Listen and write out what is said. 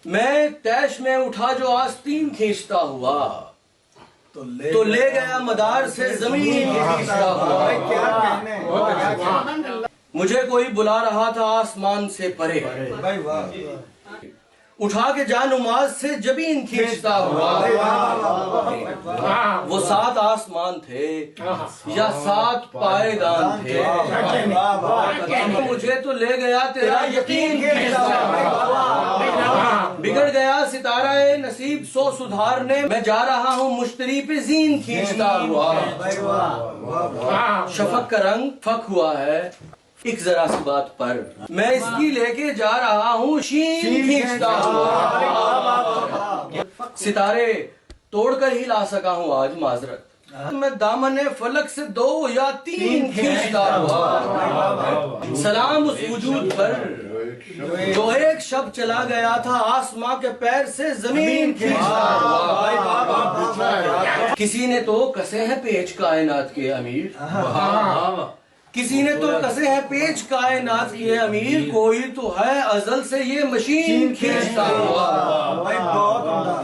میں تیش میں اٹھا جو آستین کھینچتا ہوا تو لے گیا مدار سے زمین کھینچتا ہوا. مجھے کوئی بلا رہا تھا آسمان سے پرے, اٹھا کے جا نماز سے جبین کھینچتا ہوا. وہ 7 آسمان تھے یا 7 پائیدان تھے, مجھے تو لے گیا تیرا یقین کھینچتا ہوا. بگڑ گیا ستارہ نصیب سو سدھارنے, میں جا رہا ہوں مشتری پہ زین کھینچتا ہوا. شفق کا رنگ فک ہوا ہے ایک ذرا سی بات پر, میں اس کی لے کے جا رہا ہوں شین کھینچتا ہوا. ستارے توڑ کر ہی لا سکا ہوں آج معذرت, میں دامن فلک سے 2 یا 3 کھینچتا ہوا. سلام اس وجود پر جو ایک شب چلا گیا تھا آسماں کے پیر سے زمین کھینچتا ہوا. کسی نے تو کسے ہیں پیچ کائنات کے امیر, کسی نے تو کسے ہیں پیچ کائنات کے امیر, کوئی تو ہے ازل سے یہ مشین کھینچتا ہوا.